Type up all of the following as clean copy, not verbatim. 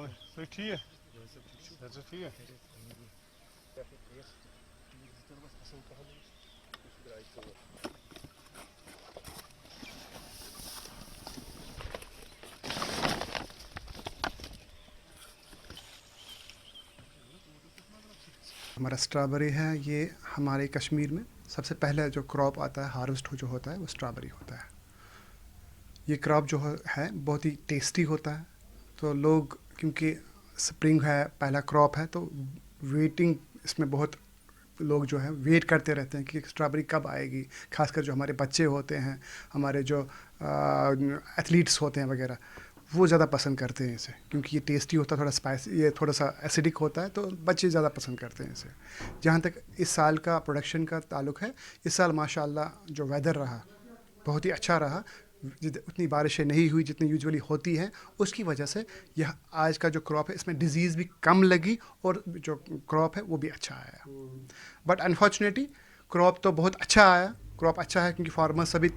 तो ठीक है, अच्छा ठीक है। हमारा स्ट्रॉबेरी है, ये हमारे कश्मीर में सबसे पहले जो क्रॉप आता है, हार्वेस्ट जो होता है वो स्ट्रॉबेरी होता है। ये क्रॉप जो है बहुत ही टेस्टी होता है। तो लोग, क्योंकि स्प्रिंग है, पहला क्रॉप है, तो वेटिंग इसमें बहुत लोग जो है वेट करते रहते हैं कि स्ट्रॉबेरी कब आएगी। खासकर जो हमारे बच्चे होते हैं, हमारे जो एथलीट्स होते हैं वगैरह, वो ज़्यादा पसंद करते हैं इसे, क्योंकि ये टेस्टी होता है, थोड़ा स्पाइसी, ये थोड़ा सा एसिडिक होता है, तो बच्चे ज़्यादा पसंद करते हैं इसे। जहाँ तक इस साल का प्रोडक्शन का ताल्लुक़ है, इस साल माशाल्लाह जो वेदर रहा बहुत ही अच्छा रहा। उतनी बारिशें नहीं हुई जितनी यूजुअली होती हैं, उसकी वजह से यह आज का जो क्रॉप है इसमें डिजीज़ भी कम लगी और जो क्रॉप है वो भी अच्छा आया। बट अनफॉर्चुनेटली क्रॉप तो बहुत अच्छा आया। क्रॉप अच्छा है क्योंकि फार्मर सभी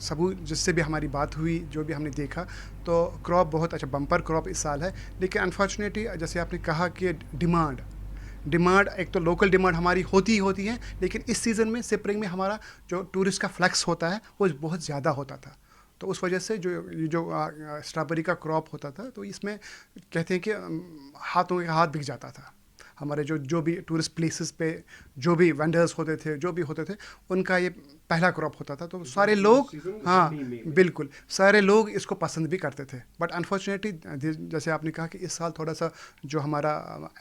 सबू जिससे भी हमारी बात हुई, जो भी हमने देखा, तो क्रॉप बहुत अच्छा बम्पर क्रॉप इस साल है। लेकिन अनफॉर्चुनेटली जैसे आपने कहा कि डिमांड एक तो लोकल डिमांड हमारी होती ही होती है, लेकिन इस सीज़न में स्प्रिंग में हमारा जो टूरिस्ट का फ्लक्स होता है वो बहुत ज़्यादा होता था। तो उस वजह से जो स्ट्रॉबेरी का क्रॉप होता था, तो इसमें कहते हैं कि हाथों के हाथ बिक जाता था। हमारे जो भी टूरिस्ट प्लेसेस पे जो भी वेंडर्स होते थे, जो भी होते थे, उनका ये पहला क्रॉप होता था, तो सारे लोग, हाँ बिल्कुल, सारे लोग इसको पसंद भी करते थे। बट अनफॉर्चुनेटली जैसे आपने कहा कि इस साल थोड़ा सा जो हमारा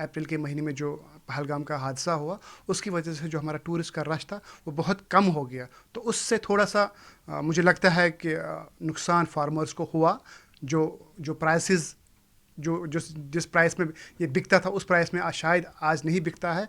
अप्रैल के महीने में जो पहलगाम का हादसा हुआ, उसकी वजह से जो हमारा टूरिस्ट का रश था वो बहुत कम हो गया। तो उससे थोड़ा सा मुझे लगता है कि नुकसान फार्मर्स को हुआ। जो जो प्राइसेस जो जिस प्राइस में ये बिकता था, उस प्राइस में शायद आज नहीं बिकता है।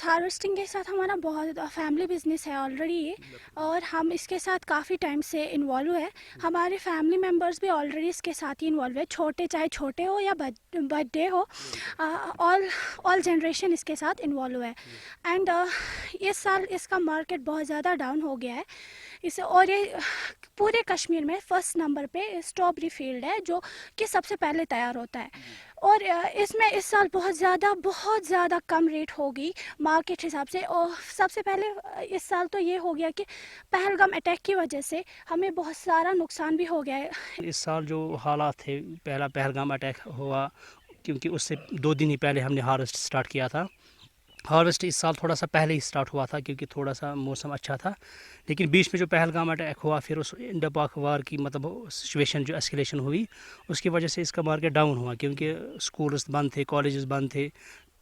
हार्वेस्टिंग के साथ हमारा बहुत फैमिली बिजनेस है ऑलरेडी ये, और हम इसके साथ काफ़ी टाइम से इन्वॉल्व है। हमारे फैमिली मेम्बर्स भी ऑलरेडी इसके साथ ही इन्वॉल्व है, छोटे चाहे छोटे हो या बर्थडे हो, ऑल जनरेशन इसके साथ इन्वॉल्व है। एंड इस साल इसका मार्केट बहुत ज़्यादा डाउन हो गया है इसे, और ये पूरे कश्मीर में फर्स्ट नंबर पे स्ट्रॉबेरी फील्ड है जो कि सबसे पहले तैयार होता है। और इसमें इस साल बहुत ज़्यादा कम रेट होगी मार्केट हिसाब से। और सबसे पहले इस साल तो ये हो गया कि पहलगाम अटैक की वजह से हमें बहुत सारा नुकसान भी हो गया है। इस साल जो हालात थे, पहला पहलगाम अटैक हुआ, क्योंकि उससे 2 दिन ही पहले हमने हार्वेस्ट स्टार्ट किया था। हार्वेस्ट इस साल थोड़ा सा पहले ही स्टार्ट हुआ था क्योंकि थोड़ा सा मौसम अच्छा था। लेकिन बीच में जो पहलगाम अटैक हुआ, फिर उस इंडो पाक वार की मतलब सिचुएशन जो एस्केलेशन हुई, उसकी वजह से इसका मार्केट डाउन हुआ, क्योंकि स्कूल्स बंद थे, कॉलेजेस बंद थे,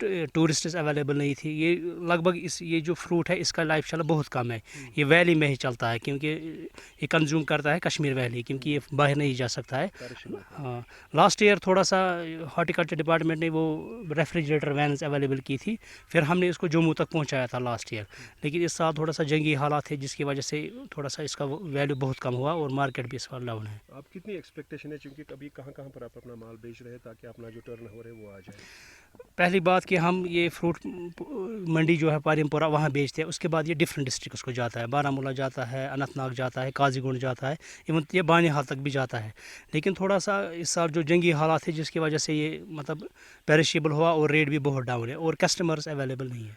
टूरिस्ट्स अवेलेबल नहीं थी। ये लगभग ये जो फ्रूट है इसका लाइफ स्टाइल बहुत कम है। ये वैली में ही चलता है, क्योंकि ये कंज्यूम करता है कश्मीर वैली, क्योंकि ये बाहर नहीं जा सकता है। हाँ, लास्ट ईयर थोड़ा सा हॉर्टिकल्चर डिपार्टमेंट ने वो रेफ्रिजरेटर वैन्स अवेलेबल की थी, फिर हमने इसको जम्मू तक पहुंचाया था लास्ट ईयर। लेकिन इस साल थोड़ा सा जंगी हालात थे, जिसकी वजह से थोड़ा सा इसका वैल्यू बहुत कम हुआ और मार्केट भी इस बार डाउन है। आप कितनी एक्सपेक्टेशन है, क्योंकि अभी कहाँ कहाँ पर आप अपना माल बेच रहे हैं ताकि अपना जो टर्न हो रहा है वो आ जाए? पहली बात कि हम ये फ्रूट मंडी जो है पारिमपुरा, वहाँ बेचते हैं। उसके बाद ये डिफरेंट डिस्ट्रिक्ट्स को जाता है, बारामूला जाता है, अनंतनाग जाता है, काजीगुंड जाता है, इवन ये बानीहाल तक भी जाता है। लेकिन थोड़ा सा इस साल जो जंगी हालात थे, जिसकी वजह से ये मतलब पेरिशेबल हुआ और रेट भी बहुत डाउन है और कस्टमर्स अवेलेबल नहीं है।